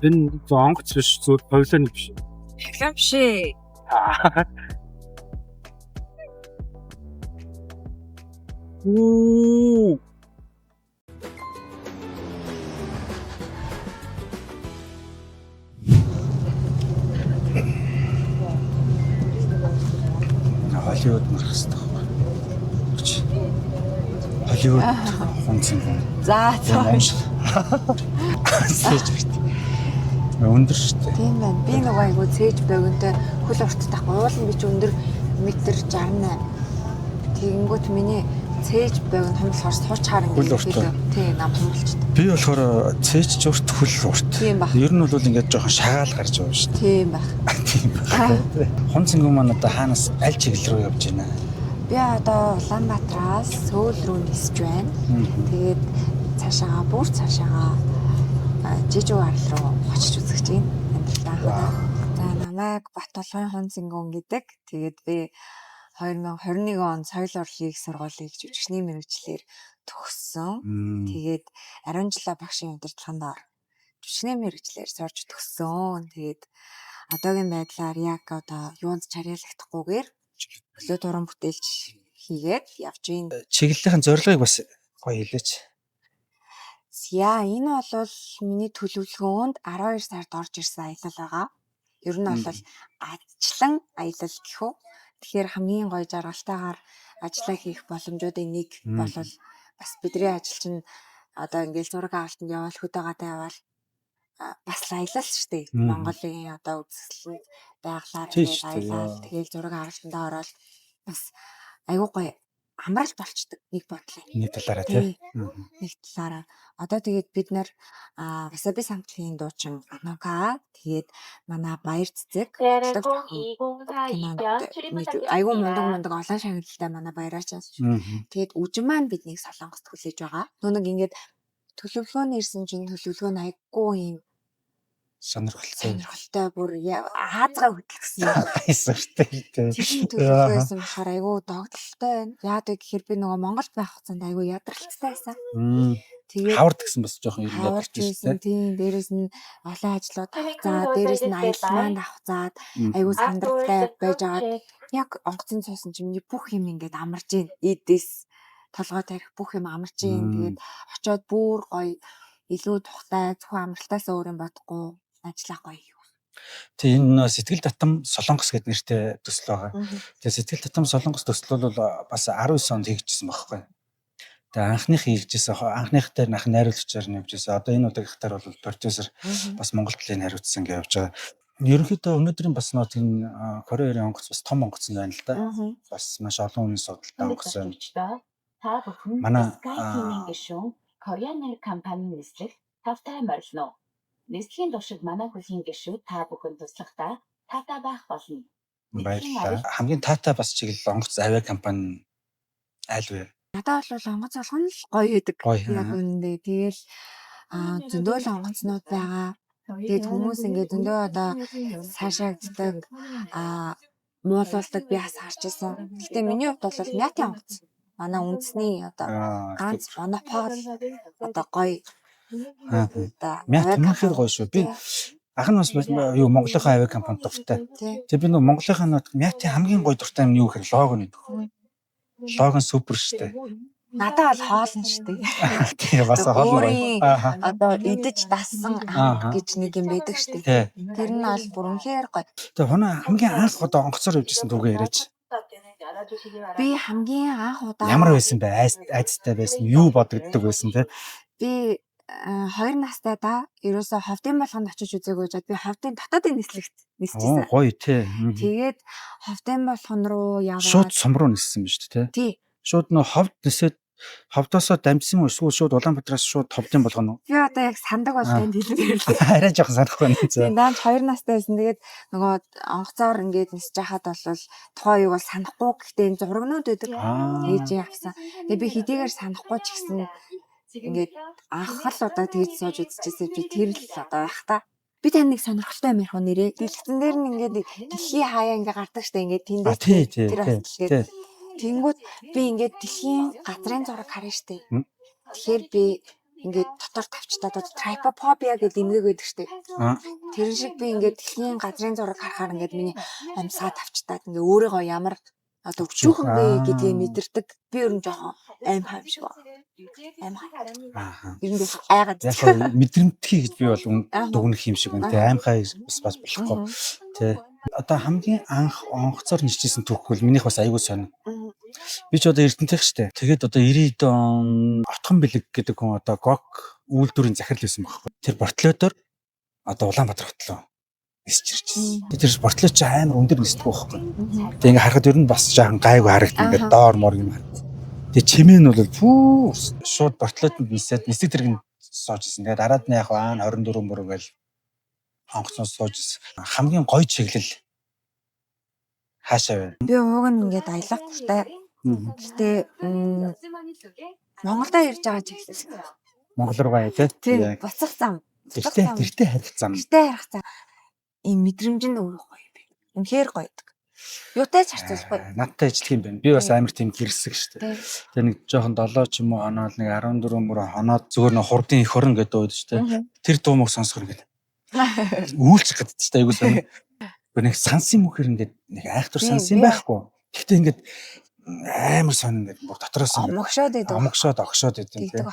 Энэ онгоц биш зүгээр павлоны биш. Реклам биш ээ. Уу. Холливуд мөрөх хэрэгтэй байна. Холливуд хонцсон юм. За Сэж бит. Өндөр шүү дээ. тийм байна. Би нөгөө айгу цээж богинтой хөл урттай тахгүй. Уулын би ч өндөр метр 68. Тэгэнгүүт миний цээж богино хомлохоор сууч хаар ингээд тийм нам хомлчихдээ. Би болохоор цээч урт хөл урт. Ер нь бол ингээд жоохон шагаал гарч байгаа шүү дээ. Тийм байх. Тийм байх. Хонцсон юм одоо хаанаас аль чиглэл рүү явж байна? Би одоо Улаанбаатараас Сөүл рүү нисэж байна. Тэгээд цаашаа бүр цаашаа Жижиг арал руу очиж үзэж байна. Амьдралаа. За намайг Батулгын Хонцингон гэдэг. Тэгээд би 2021 он соёл урлагийн сургуулийг жүжигчний мэргэжлэр төгссөн. Тэгээд ариун жилийн багшийн удирдлаганд жүжигчний мэргэжлэр сурж төгссөн. Тэгээд одоогийн байдлаар яг одоо юунд чарьяалагдахгүйгээр өглөө дуран бүтээлч хийгээд явж байна. Чиглэлийн зорилгыг бас гоё хэлээч. За энэ бол миний төлөвлөгөөнд 12 сард орж ирсэн аялал байгаа. Ер нь бол ажлан аялал гэх үү. Тэгэхээр хамгийн гоё жаргалтайгаар ажиллаа хийх боломжуудын нэг бол бас бидний ажил чинь одоо ингээл зураг авалтанд явал хөдөөгөөдөө явал бас аялал шүү дээ. Монголын одоо үзэсгэлэнт байглаар аялал тэгээд зураг авалтанд ороод бас аюу гоё амралт болчдөг нэг бодлоо. Нэг талаараа тийм. Нэг талаараа. Одоо тэгээд бид нар Васаби самтлагийн дуучин Анока тэгээд манай баяр цэцэг аюу мундаг олон шагналтай манай баяраач. Тэгээд үжин маань биднийг Солонгост хүлээж байгаа. Нүг ингээд төлөвлөгөөний ирсэн чинь төлөвлөгөө нь айгүй юм сонирхолтой бүр хаазгаа хөтлөсөн юм. Хайсартай. Тийм төлөвлөгөөсөн болохоор айгүй догтлолтой байна. Яагаад гэхээр би нөгөө Монголд байх хугацаанд айгүй ядралцтай байсан. Тэгээд хавард гэсэн бас жоохон юм ядарч байсан. Тийм дээрэс нь олон ажлууд авцаа, дээрэс нь аялал маань авцаад айгүй сандралтай байж байгаа. Яг онгоцын цуусан чимний бүх юм ингээд амарж ийн. Эдээс толгой тарих бүх юм амарж ийн. Тэгээд очиод бүр гоё илүү тухтай зөвхөн амралтаас өөр юм бодохгүй ажиллах гоё. Тэгээ энэ сэтгэл татам Солонгос гэдэг нэртэй төсөл байгаа. Тэгээ сэтгэл татам Солонгос төсөл бол бас 19 онд хийгдсэн байхгүй. Тэгээ анхных хийгдсэн анхных дээр анх найруулагчаар нь явжсэн. Одоо энэ удаагийнхтаар бол продюсер бас Монгол талын хариуцсан гэж явж байгаа. Ерөнхийдөө өнөөдрийн бас нот энэ Кореагийн онгоц бас том онгоц нь байна л да. Бас маш олон хүний судалтай онгоц байна. Та бүхэн Sky-ийн гишүүн Кореаны компани нислэг тавтай морилно. Нислийн туршид манай хөлийн гишүүд та бүхэн туслахтаа таатай байх болно. Баярлалаа. Хамгийн таатай бас чиглэл онгоц авиа компани аль вэ? Надад бол онгоц болгоно л гоё байдаг. Яг үнэндээ тэгэл зөндөө л онгоцнууд байгаа. Тэгээд хүмүүс ингээд зөндөө одоо цаашаагддаг муулуулдаг би бас харж байсан. Гэтэ миний хувьд бол мятын онгоц. Манай үндэсний одоо ганц монопол одоо гоё. Мят үнэхээр гоё шүү. Би анх нь бас юу Монголынхаа авиа компани дуртай. Тэгээ би нөгөө Монголынхаа мятын хамгийн гоё дуртай юм юу гэхээр лого нь. Лого нь супер шүү дээ. Надад бол хоолн шүү дээ. Тэгээ бас хоол гоё. Одоо идэж дассан гэж нэг юм байдаг шүү дээ. Тэр нь бол бүр үнэхээр гоё. Тэгээ хоноо хамгийн анх одоо онгоцоор явжсэн түүгээ яриач. Би хамгийн анх удаа ямар байсан бэ? Айцтай байсан. Юу бодогддог байсан те? Би 2 настай да. Ерөөсө ховдын болгонд очиж үзээгүй жаад би ховдын дотоодын нислэгт нисчихсэн. Гоё тий. Тэгээд ховдын болгон руу яваад шууд сум руу ниссэн биз дээ тий. Шууд нөө ховд нисээд ховдоосоо дамжсан юм эсвэл шууд Улаанбаатараас шууд ховдын болгоно. Би одоо яг сандаг болтойнд хэлмээр л. Арай жоохон санахгүй байна. Тийм даанч 2 настай байсан. Тэгээд нөгөө онгоцоор ингээд нисэж хахад бол тухайн үеиг бол санахгүй. Гэхдээ энэ зурагнууд байдаг. Ээжийн авсан. Тэгээд би хэдийгээр санахгүй ч гэсэн ингээд анх л удаа тэгж сууж үзчихсэн би тэр л одоо байх та. Би тань нэг сонирхолтой юм ярих уу нэрээ. Дэлгэцэн дээр нь ингээд дэлхийн хаяа ингээд гардаг штэ ингээд тэндээс тэр асуулгээд тэнгүүд би ингээд дэлхийн газрын зураг харна штэ. Тэгэхээр би ингээд дотор тавьчтаад одоо трипофобia гэдэг эмгэг байдаг штеп. Тэр шиг би ингээд дэлхийн газрын зураг харахаар ингээд миний амьсгаа тавьчтаад ингээд өөрийгөө ямар одоо өчүүхэн бэ гэдгийг мэдэрдэг. Би ер нь жоохон аим хайм шиг байна. Аим хайм. Ер нь айгаад. Яг мэдрэмтгий гэж би бол дүгнэх юм шиг байна. Тэ аим хай бас болохгүй. Тэ одоо хамгийн анх онгоцоор нэрчсэн түүх бол минийх бас аягүй сонь. Би ч одоо Эрдэнэтх штэ. Тэгээд одоо 90-д он Отхон бэлэг гэдэг хүн одоо гог үйлдвэрийн захирал байсан байхгүй. Тэр бортлоотоор одоо Улаанбаатар хотлоо нисч ирчихсэн. Тэр бортлоо ч амар өндөр нисдэг байхгүй. Тэгээ ингээ харахад ер нь бас жаахан гайгүй харагдана. Ингээ доор мор юм харагдана. Тэгээ чимээ нь бол шууд бортлоотод нисээд нисдэг тэрэг суужсэн. Тэгээд дараад нь яг 24 мөр гэл онгоцноос суужсэн. Хамгийн гоё чиглэл хаашаа вэ? Би ууг нь ингээд аялах гуртай. Гэтэ Монголдо ирж байгаа чиглэл. Монгол руугаа тий. Буцах зам. Тэртээ харих зам. Тэртээ харих зам. Ийм мэдрэмж нь өөр гоё юм. Үнэхээр гоё байдаг. Юутай ч харьцуулахгүй. Надтай ижлэх юм байна. Би бас амар тийм гэрсэг шүү дээ. Тэгээ нэг жоохон 7 ч юм уу хоноод нэг 14 мөр хоноод зүгээр нэг хурдын их хорон гэдэг ууд шүү дээ. Тэр дуу мөг сонсохор ингээд үүлчих гэдэг шүү дээ. Айгуу сонь. Нэг сансын мөхөр ингээд нэг айхтар сансын байхгүй. Гэхдээ ингээд амар сонь ингээд бүр дотроос амгшоод идэв. Огшоод идэв тийм.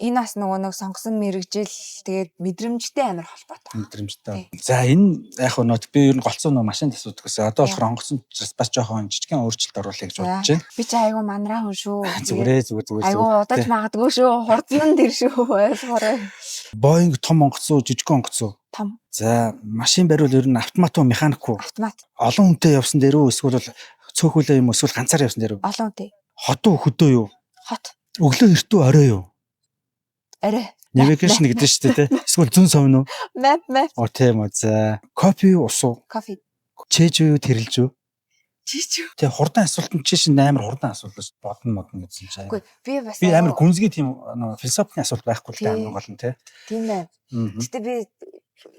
Энэ бас нөгөө нэг сонгосон мэрэгжил тэгээд мэдрэмжтэй амар холбоотой. Мэдрэмжтэй. За энэ яг нөт би ер нь голцоо нөө машин асуудаг гэсэн. Одоо болохоор онгоцсон бас жоохон жижигхэн өөрчлөлт оруулах гэж бодож байна. Би ч айгу манараа хүн шүү. Зүгээр. Айгу удаж магадгүй шүү. Хурдан нь дэр шүү. Ойлгоорой. Боинг том онгоцсон, жижигхэн онгоцсон. Том. За машин бариул ер нь автомат уу механик уу? Автомат. Олон хүнтэй явсан дээр үү эсвэл цөөхөлөө юм эсвэл ганцаар явсан дээр үү? Олон хүнтэй. Хот уу хөдөө юу? Хот. Өглөө эртүү орой юу? Орой. Навигашн гэдэг шүү дээ тий. Эсвэл зүүн совн уу? Map. Оо тийм үү. За кофе юу ус уу? Кофе. Чэж юу тэрэлж юу? Чиж. Тэгээ хурдан асуулт нь чинь амар хурдан асуулт шүү. Бодно гэсэн чинь. Би амар гүнзгий тийм философийн асуулт байхгүй л амар гол нь тий. Тийм байна. Гэтэ би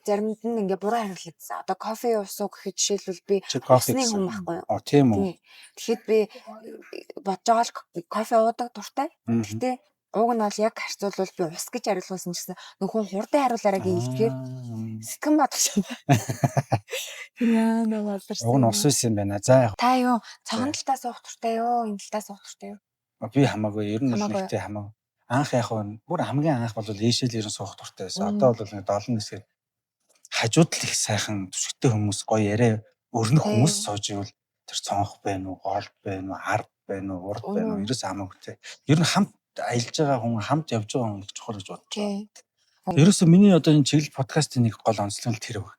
заримд нь ингээ буруу хариулсан. Одоо кофе уусуу гэхэд жишээлбэл би усны хүн байхгүй юу? Тийм үү. Тэгэхэд би бодож байгаа л кофе уудаг дуртай. Гэтэ ууг нь бол яг харьцуулбал би ус гэж хариулсан гэсэн нөхөн хурдан хариулаараа гэлтгэхээр сэтгэн бодсон. Яа навааларсан. Уг нь ус юм байна. За та юу цагаан талтаа суух дуртай юу? Энэ талтаа суух дуртай юу? Би хамаагүй. Ер нь нэгтэй хамаагүй. Анх яг бүр хамгийн анх бол ээшэл ерөн суух дуртай байсан. Одоо бол нэг 7 нэсгээд хажууд л их сайхан түшигтэй хүмүүс гоё яриа өрнөх хүмүүс сууж ивэл тэр цонх байна уу, гол байна уу, ард байна уу, урд байна уу, ерөөс хамаагүй те. Ер нь хамт аялж байгаа хүн, хамт явж байгаа хүн чухал гэж бодож байна. Ерөөсөө миний одоо энэ чиглэл подкастын нэг гол онцлог нь тэр баг.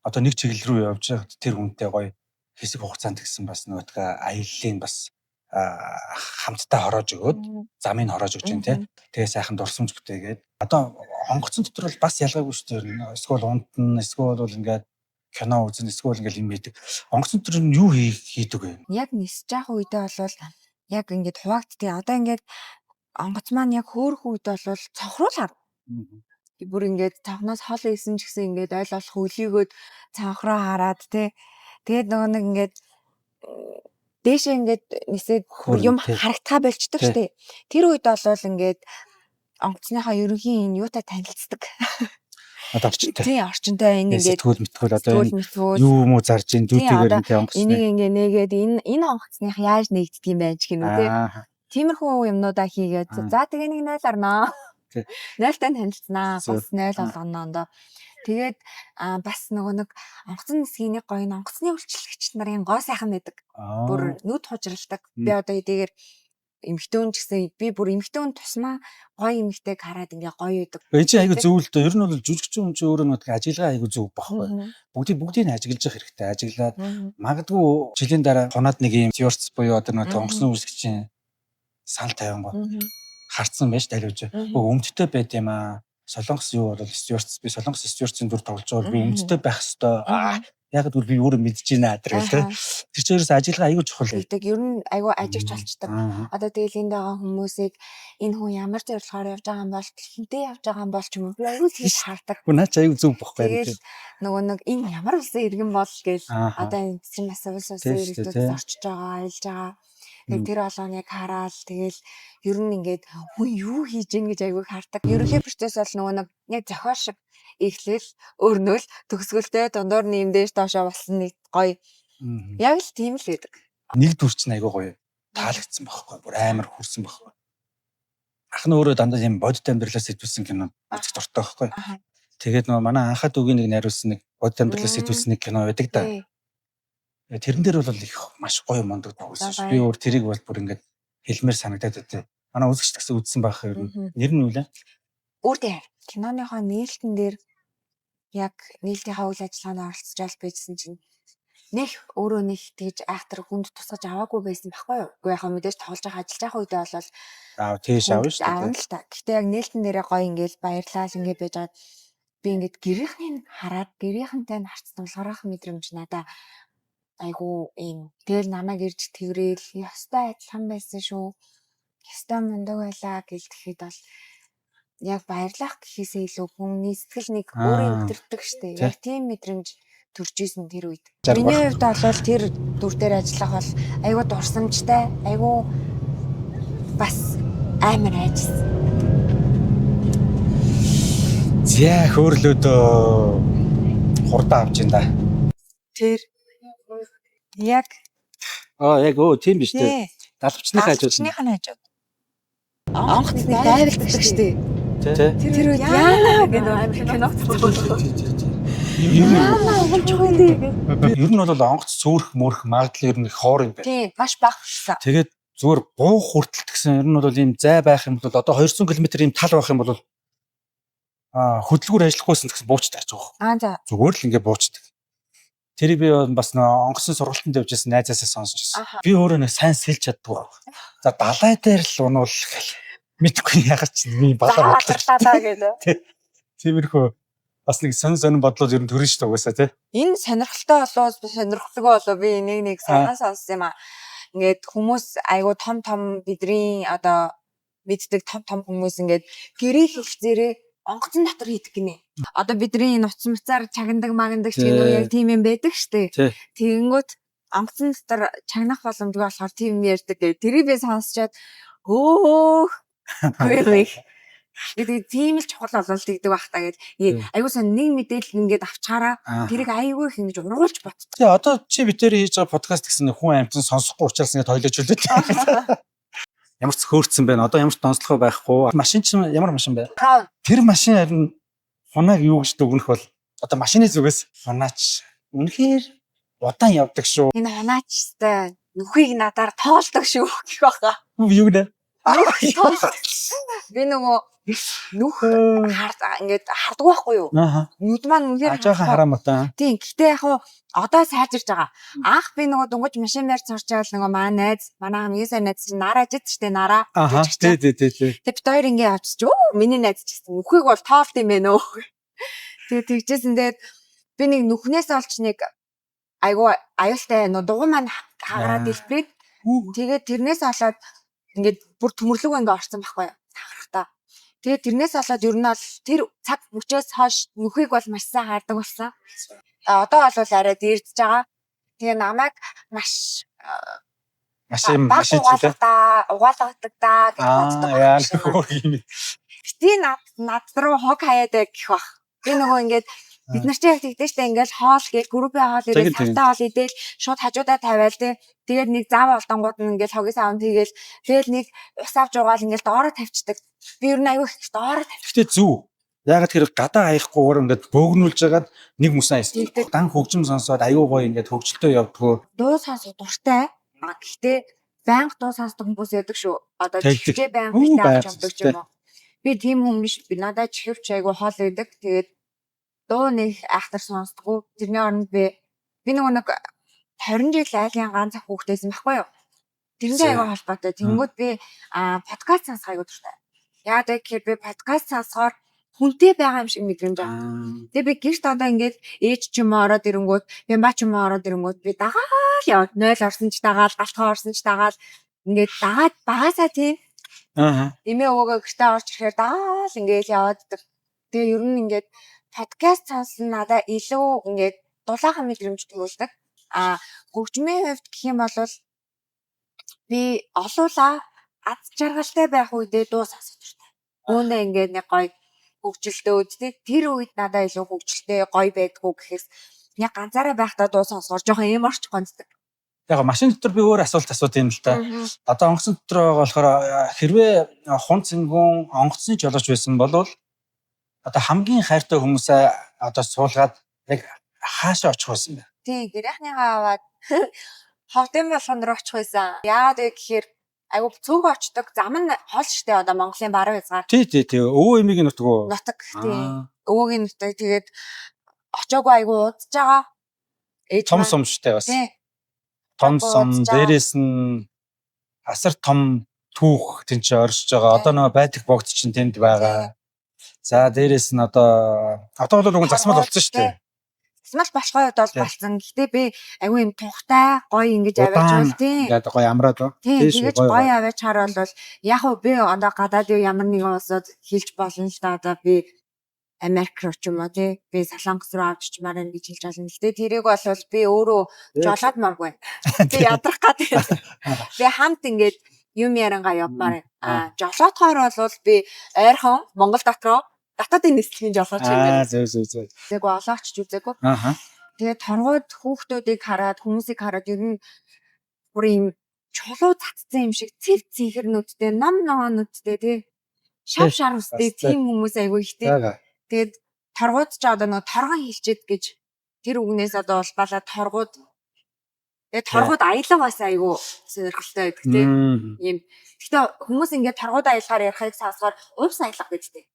Одоо нэг чиглэл рүү явж байгаа тэр хүнтэй гоё хэсэг хугацаанд гэсэн бас нөгөөдгөө аяллаа бас хамтдаа хороож өгөөд замыг хороож өгч जैन тий. Тэгээ сайхан дурсамж бүтээгээд одоо онгоцон дотор бол бас ялгаагүй шүү дээ. Эсвэл унтна, эсвэл бол ингээд кино үзэн, эсвэл ингээд юм хийдэг. Онгоцон дотор нь юу хийдэг вэ? Яг нисэж явах үедээ бол яг ингээд хуваагдтыг. Одоо ингээд онгоц маань яг хөөрөх үед бол цонхруулаар. Бүр ингээд цонхноос хол ийсэн ч гэсэн ингээд ойл болох өлийгөөд цонхроо хараад тий. Тэгээд нөгөө нэг ингээд дээшээ ингээд нисээд юм харагдхаа болчдөг шүү дээ. Тэр үед бол ингээд онгоцныхаа ерөнхийн энэ юутай танилцдаг. Одоо орчинтай. Тийм орчинтай энэ ингээд сэтгүүл мэтгүүл одоо юу юм уу зарж ин дүүтэйгээр энэ онгоцны. Энийг ингээд нээгээд энэ онгоцных яаж нэгддэг юм байж гинүү тий. Тиймэрхүү юмнуудаа хийгээд за тэгээ нэг 0 арнаа. 0-тай танилцсанаа бас 0 болгоно. Тэгээд бас нөгөө нэг онгоцны нисгийн нэг гоё онгоцны үйлчлэгч нарын гоо сайхан байдаг. Бүр нүд хужралдаг. Би одоо эдгээр эмхтэн ч гэсэн би бүр эмхтэн тусмаа гоё эмхтэйг хараад ингээ гоё байдаг. Энэ чинь айгу зөв л дээ. Ер нь бол жүжигчин хүн чинь өөрөө нэг ажиллагаа айгу зөв багхгүй. Бүгдийг ажиглаж явах хэрэгтэй. Ажиглаад магадгүй жилийн дараа хоноод нэг юм стюардс буюу одоо нэг онгоцны үйлчлэгчийн сал тавингоо харцсан байж даливж. Өмдтэй байд юм аа. Солонгос юу бол стюардс би солонгос стюардсын дүр тоглож байгаа би өмдтэй байх хэвээр яг л би өөрөө мэдэж байна адэр гэл тэр чигээрээс ажиллагаа аягүй чухал байдаг. Ер нь аягүй ажигч болчдаг. Одоо тэгэл энд байгаа хүмүүсийг энэ хүн ямар зорилгоор явж байгаа юм бол хинтээ явж байгаа юм бол ч юм уу би аягүй тийш хардаг. Наач аягүй зөв бохгүй юм. Тэгэл нөгөө нэг энэ ямар улсын иргэн бол гээл одоо энэ чинь бас улсын иргэдүүд орчиж байгаа, аялж байгаа. Тэгээд тэр болгоныг хараад тэгэл ер нь ингээд хүн юу хийж ийн гэж айгүй хардаг. Ерөнхий процесс бол нөгөө нэг яг зохиол шиг эхлэл өрнөл төгсгөлтэй дундуур нэмдэж доошоо болсон нэг гоё. Яг л тийм л байдаг. Нэг дүрч нь айгүй гоё таалагдсан байхгүй бүр амар хүрсэн байхгүй. Ах нь өөрөө дандаа юм бодит амьдралаас сэтгүүлсэн кино үзэх дуртай байхгүй. Тэгээд нөгөө манай анхаад үгийн нэг найруулсан нэг бодит амьдралаас сэтгүүлсэн нэг кино байдаг да. Тэрэн дээр бол их маш гоё мундаг дагуулсан. Би өөр тэрийг бол бүр ингээд хэлмээр санагдаад байт. Манай үзэгч тагс үзсэн байх юм. Нэр нь үлээ. Үүртэй киноныхоо нээлтэн дээр яг нээлтийнхаа үйл ажиллагаанд оролцож аль байжсэн чинь нэг өөрөө нэг тэгж айхтар хүнд тусгаж аваагүй байсан байхгүй юу? Уу яхаа мэдээж тоглож байгаа ажиллаж байгаа үедээ болол тийш аав шүү дээ. Аав л та. Гэтэ яг нээлтэн дээрээ гоё ингээд баярлал ингээд байж байгаа. Би ингээд гэрийнхнийг хараад гэрийнхэнтэй харц тулгарах мэдрэмж надаа айгу ийм тэгэл намайг ирж тэрэл ёстой адилхан байсан шүү. Ёстой мундаг байлаа гэж тэгэхэд бол яг баярлах гэхээсээ илүү хүний сэтгэл нэг өөрийн өдөртөг штеп. Яг тийм мэдрэмж төрж исэн тэр үед. Миний хувьд бол тэр дүр дээр ажиллах бол айгу дурсамжтай, айгу бас амар айжсан. Зя хөөрлөөдөө хурдан авч ин да. Тэр яг яг тийм биш үү? Далавчны хажууд. Далавчны хажууд. Онгоцны дайвалдаг штеп. Тэр үед яана гэдэг амар кино үзсэн. Ер нь бол онгоц цөөрх мөрх магадлал ер нь хоор юм байна. Тийм, маш багшсан. Тэгээд зүгээр буух хүртэл гэсэн ер нь бол ийм зай байх юм бол одоо 200 км ийм тал байх юм бол хөдөлгүүр ажиллахгүйсэн гэсэн буучдаг гэж байгаа. За. Зүгээр л ингээ буучдаг. Тэрийг би бас онгоцны сургалтанд явжсэн найзаасаа сонсчихсон. Би өөрөө нэг сайн сэлж чаддгүй. За далай дээр л унуул гэл. Мэдгүй ягаад ч би балаа бодлоо гэдэг. Тиймэрхүү бас нэг сонин бодлууд ер нь төрөн шүү дээ угаасаа тий. Энэ сонирхолтой болов сонирхолтойгоо болов би нэг санаа сонссон юм аа. Ингээд хүмүүс айгу том бидний одоо мэддэг том хүмүүс ингээд гэрээ хэлцээрээ онгоцон дотор хийдэг гинэ. Одоо бидний нуц муцаар чагнадаг магнадаг ч гэнэ үү яг тийм юм байдаг штэ. Тэгэнгүүт онгоцон дотор чагнах боломжгүй болохоор тийм ярьдаг гэ. Тэрийг би сонсчоод гэдэг тийм л чухал болол тэгдэг байх та гэд. Айгуусан нэг мэдээлэл ингээд авчаараа тэрийг айгүй их ингэж ургуулж бат. Тэгээ одоо чи битээр хийж байгаа подкаст гэсэн хүн амтан сонсохгүй учраас ингээд тойлож үлдээ. Ямар ч хөөрцөн байна. Одоо ямар ч донцлогоо байхгүй. Машин чинь ямар машин бэ? Тэр машин харин хунаг юу гэж дүгнэх бол одоо машины зүгээс хунаач үнэхээр удаан явдаг шүү. Энэ хунаачтай нүхийг надаар тоолдог шүү гэх баха. Юу нэ? Би нөгөө нүх ингээд харддаг байхгүй юу? Нүд маань үнээр ажаахан хараамтай. Тийм. Гэтэ яг одоо сайжирж байгаа. Анх би нөгөө дунгуйч машин дээр сурч байгаа л нөгөө манай хамгийн сайн найз чинь нараа жид штэ нараа. Тий. Тэгээ бид хоёр ингээд авчиж миний найз ч гэсэн нүхийг бол тоолт юм байна өө. Тэгээ тэгжсэн тэгээд би нэг нүхнээс олж нэг айгу аюултай дугуй маань хагараад илбрээд тэгээд тэрнээс олоод ингээд бүр төмөрлөг ингээд орсон байхгүй юу? Сахархтаа. Тэгээд тэрнээс болоод ер нь бол тэр цаг мөчөөс хойш нүхийг бол маш сайн хардаг болсон. Одоо бол арай дээрдэж байгаа. Тэгээ намайг маш угаалгадаг даа гэж боддог. Гэтэ над руу хог хаяадаг гэх бах. Би нөгөө ингээд бид нар ч яг тэгдэж штэ ингээд хоол гээл группийн хоол ирээд тавтаа хоол идэл шууд хажуудаа тавиал тэгээд нэг зав олдонгууд нь ингээд хогийн савнд хийгээл тэгэл нэг ус авч угаал ингээд доороо тавьчихдаг. Би ер нь аягүй их доороо тавьчих. Гэтэ зүв. Яг тэр гадаа хаяхгүйгээр ингээд бөөгнүүлж хагаад нэг мусан хийдэг. Дан хөгжим сонсоод аягүй гоё ингээд хөгжилтөө явдгөө. Дуу сонсох дуртай. Гэхдээ байнга дуу сонсдог хүмүүс яадаг шүү. Одоо чихээ байнга авч явдаг юм уу? Би тийм хүн биш. Би надад чихвч аягүй хоол идэг. Тэгээд дуу нэг айхтар сонсдгоо. Тэрний оронд би нөгөө нэг 20 жил айлын ганц хүүхдээсэн байхгүй юу? Тэрнээ аягүй холбоотой. Тэнгүүд би подкаст сонсох аягүй дуртай. Яагаад гэхээр би подкаст сонсохоор хүнтэй байгаа юм шиг мэдрэмж авах. Тэгээ би гэрт одоо ингээд ээж ч юм ороод ирэнгүүт би баа ч юм ороод ирэнгүүт би дагаал яваад 0 орсон ч дагаал галтгаа орсон ч дагаал ингээд дагаад багасаа тийм. Эмээ өвөөгөө гэртээ орж ирэхээр дагаал ингээд яваад. Тэгээ ер нь ингээд подкаст сонсон надаа илүү ингээд дулаахан мэдрэмж төрүүлдэг. Хөгжмийн хувьд гэх юм бол би олуула ад жаргалтай байх үедээ дуу сонсож дуртай. Үүнээ ингээд нэг гоё хөгжилтэй үдтэй. Тэр үед надад илүү хөгжилтэй гоё байдгүй гэхээс яг ганцаараа байхдаа дуу сонсохоор жоохон юм орч гонцдог. Яг машин дотор би өөр асуулт асуудаг юм л да. Одоо онгоцон дотор байгаа болохоор хэрвээ хун цингүүн онгоцны жолооч байсан бол одоо хамгийн хайртай хүмүүсээ одоо суулгаад яг хаашаа очих байсан бэ? Тийм, гэрээхнийгаа аваад ховдын болгон руу очих байсан. Яагаад вэ гэхээр айгу цөөхө очдог зам нь хол штэ одоо Монголын баруун хязгаар. Тий. Өвөө эмигийн нутгуу. Нутаг тийм. Өвөөгийн нутаг тэгээд очоогүй айгу удаж байгаа. Том сум штэ бас. Тийм. Том сум дээрээс нь асар том түүх тэнцээ оршиж байгаа. Одоо нөгөө байдаг богд чинь тэнд байгаа. За дээрээс нь одоо бол үгүй засмал болсон штэ. Засмал башгой удаа болсон. Гэхдээ би айгүй юм тухтай гоё ингэж аваач бол тийм. Ингээд гоё амраад ба. Тэгэж гоё аваач хараа бол яг уу би одоо гадаад ямар нэгэн улсад хэлж болно л да. Одоо би Америк руу ч юм уу тий. Би Солонгос руу авч чимаар энэ гэж хэлж байна. Гэхдээ тэрийг бол би өөрөө жолоод маргүй. Би ядрах гэдэг. Би хамт ингэж юм ярангаа явмаар. Жолоодохоор бол би ойрхон Монгол дотроо тататын нислэгийн жолооч юм байна. Зөв. Тэг олооч ч үзээгүй. Тэгээд торгоод хүүхдүүдийг хараад хүмүүсийг хараад ер нь бүр юм чулуу цацсан юм шиг цэв цэнхэрнүүдтэй ном ногоонүүдтэй тий. Шав шарвстэй тийм хүмүүс айгүй ихтэй. Тэгээд торгууд ч одоо нөгөө торгон хилчээд гэж тэр үгнээс одоо улбалаа торгууд. Тэгээд торгууд аялга бас айгүй сонирхолтой байдаг тий. Ийм. Гэхдээ хүмүүс ингээд торгууд аялгаар ярихыг сонсохоор увс аялга гэдтэй.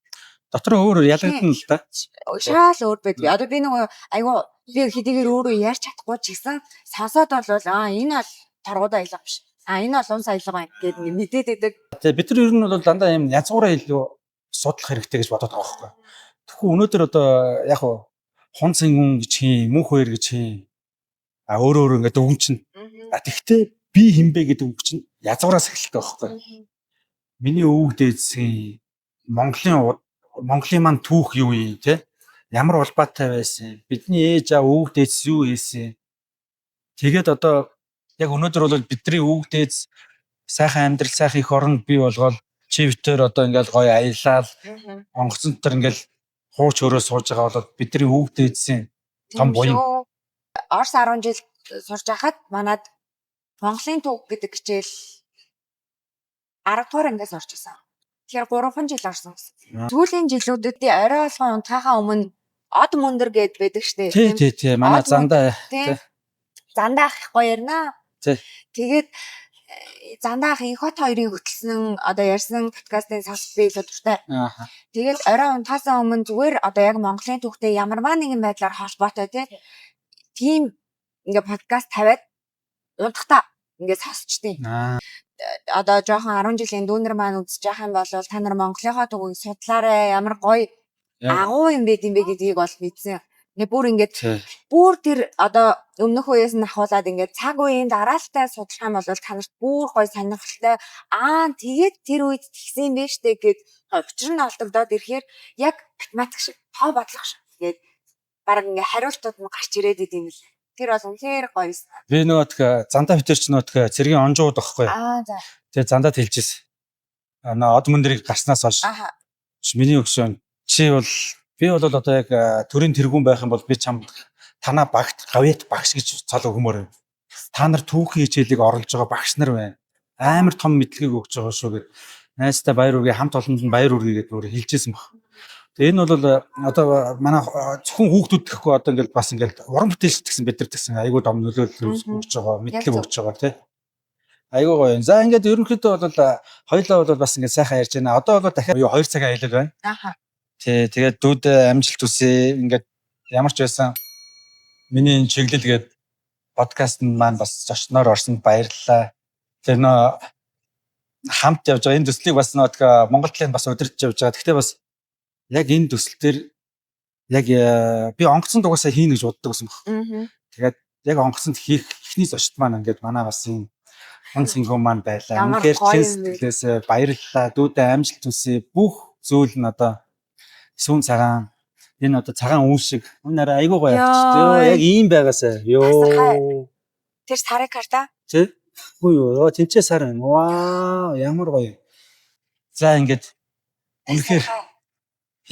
Дотор өөр ялгагдана л да. Шаал өөр байдаг. Одоо би нөгөө айгүй би хэдийгээр өөрөө ярьж чадахгүй ч гэсэн сонсоод бол энэ бол торгууд аялга биш. Энэ бол унс аялга байна гэдэг мэдээд байдаг. Тэгээ бид нар ер нь бол дандаа юм язгуураа илүү судлах хэрэгтэй гэж бодоод байгаа байхгүй. Тэгэхгүй өнөөдөр одоо яг хун цингүүн гэж хин, мөнх хоёр гэж хин. Өөр ингээд үг чинь. Тэгтээ би хинбэ гэдэг үг чинь язгуураас эхэлдэг байхгүй. Миний өвөг дээдсийн Монголын маань түүх юу юм те? Ямар улбаатай байсан? Бидний ээж аав өвөг дээдс юу хийсэн? Тэгээд одоо яг өнөөдөр бол бидний өвөг дээдс сайхан амьдрал, сайхан их орнд бий болгоод чивтээр одоо ингээд гоё аялал, онгоцон дотор ингээд хууч өрөө сууж байгаа бол бидний өвөг дээдсийн том буян. Орос 10 жил сурж байхад манад Монголын түүх гэдэг хичээл 10 дугаар ангиас орж исэн. Тэгэхээр 3 жил орсон гэсэн. Сүүлийн жилүүдэд орой болгон унтахаа өмнө од мөндөр гэд байдаг штэ. Тий. Манай зандаа. Зандаа ах гоё ярина. Тэгээд зандаа ах их хот хоёрын хөтлсөн одоо ярьсан подкастын сонсох би илүү дуртай. Тэгээд орой унтахаасаа өмнө зүгээр одоо яг Монголын түүхтэй ямарваа нэгэн байдлаар холбоотой тийм ингээ подкаст тавиад унтахтаа ингээ сонсчтیں۔ Одоо жоохон 10 жилийн дүүнер маань үзэж явах юм бол та нар Монголынхаа түүхийг судлаарай. Ямар гоё агуу юм бэ гэдгийг бол мэдсэн. Ингээ бүр ингээд бүр тэр одоо өмнөх үеэс нь ахуулаад ингээд цаг үеийн дараалтаа судлах юм бол та нарт бүр гоё сонирхолтой тэгээд тэр үед тэгсэн юм байна штэ гэд учир нь олдогдоод ирэхээр яг математик шиг тоо бодлого шиг тэгээд баг ингээ хариултууд нь гарч ирээд идэв юм л. Тэр бол үнэхээр гоё. Би нөгөө зандаа битэр ч нөгөө цэргийн онжууд байхгүй. За. Тэгээ зандаад хэлчихсэн. Од мөндрийг гарснаас хойш. Миний өгшөн би бол одоо яг төрийн тэргүүн байх юм бол би чамд танаа багт гавьяат багш гэж цал өгмөр. Та нар түүхийн хичээлийг оруулж байгаа багш нар байна. Амар том мэдлэгийг өгч байгаа шүү гэд. Найстай баяр үргээ хамт олонд нь баяр үргээ гэдгээр хэлжсэн баг. Тэгээ энэ бол одоо манай зөвхөн хүүхдүүд гэхгүй одоо ингээд бас ингээд уран бүтээлч гэсэн бид нар гэсэн айгүй дом нөлөөлөл өгч байгаа, мэдлэг өгч байгаа тий. Айгүй гоё. За ингээд ерөнхийдөө бол хоёлаа бол бас ингээд сайхан ярьж байна. Одоо бол дахиад 2 цагийн аялал байна. Тий, тэгээд дүүд амжилт хүсье. Ингээд ямар ч байсан миний энэ чиглэл гээд подкаст маань бас зочноор орсонд баярлалаа. Тэр нөө хамт явж байгаа энэ төслийг бас нөө Монгол талын бас удирдах явж байгаа. Гэхдээ бас яг энэ төсөл төр яг би онгоцон дугаасаа хийнэ гэж боддог байсан баг. Тэгээд яг онгоцонд хийх эхний зочд маань ингээд манай бас энэ онцгой маань байлаа. Үнэхээр сэтгэлээс баярлалаа. Дүүдээ амжилт хүсье. Бүх зүйл нь одоо сүүн цагаан энэ одоо цагаан үн шиг үнээр айгуу гоё явчихсан. Яг ийм байгаасаа. Тэр сарыг карта? Тий. Үгүй юу, тэнцээ сар байна. Вау, ямар гоё. За ингээд үнэхээр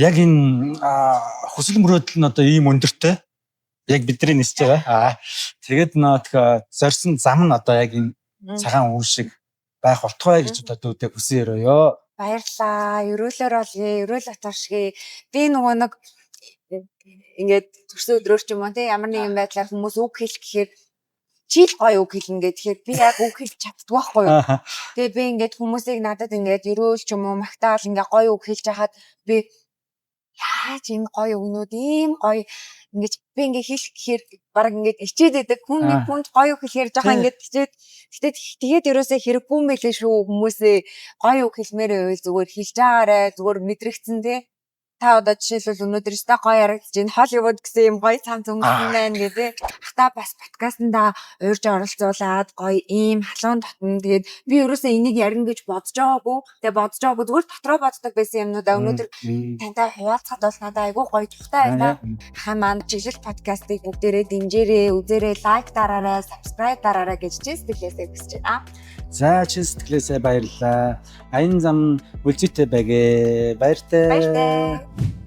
яг энэ хүсэл мөрөөдөл нь одоо ийм өндөртэй. Яг бидний нисэж байгаа. Тэгээд нөө зорьсон зам нь одоо яг энэ цагаан үе шиг байх болтугай гэж одоо дүүдээ хүсэн өрөөё. Баярлаа. Өрөөлөөр олъё. Өрөөл атаршгүй. Би нөгөө нэг ингээд төрсөн өдрөөр ч юм уу те ямар нэгэн байдлаар хүмүүс үг хэлэх гэхээр чи л гоё үг хэлнэ гэхээр би яг үг хэлж чаддаг байхгүй юу. Тэгээ би ингээд хүмүүсийг надад ингээд өрөөл ч юм уу магтаал ингээд гоё үг хэлж хахад би яаж энэ гоё өгнүүд ийм гоё ингээд би ингээд хэлэх гэхээр баг ингээд ичээд байдаг хүнд гоё үг хэлэхээр жоохон ингээд ичээд тэгээд ерөөсөө хэрэггүй юм байлээ шүү хүмүүсээ гоё үг хэлмээр байвал зүгээр хэлж байгаарэ зүгээр мэдрэгцэн тий. Та одоо жишээлбэл өнөөдөр өстой гоё ярагдаж байна. Холливуд гэсэн юм гоё цамц өнгөрсөн байна гэдэг. Та бас подкастнда уурж оролцуулаад гоё ийм халуун дотн тэгээд би ерөөсөө энийг ярина гэж бодож байгаагүй. Тэгээд бодож байгаагүй зүгээр дотроо боддог байсан юмнуудаа өнөөдөр тантай хуваалцахад бол надад айгүй гоё тухтай байлаа. Хамаа чиглэл подкастыг бүгдээрээ дэмжээрэй, үзээрэй, лайк дараарай, subscribe дараарай гэж сэтгэлээсээ хүсэж байна. За чи сэтгэлээсээ баярлалаа. Аян зам үлзийтэй байгээ. Баяртай. Баяртай.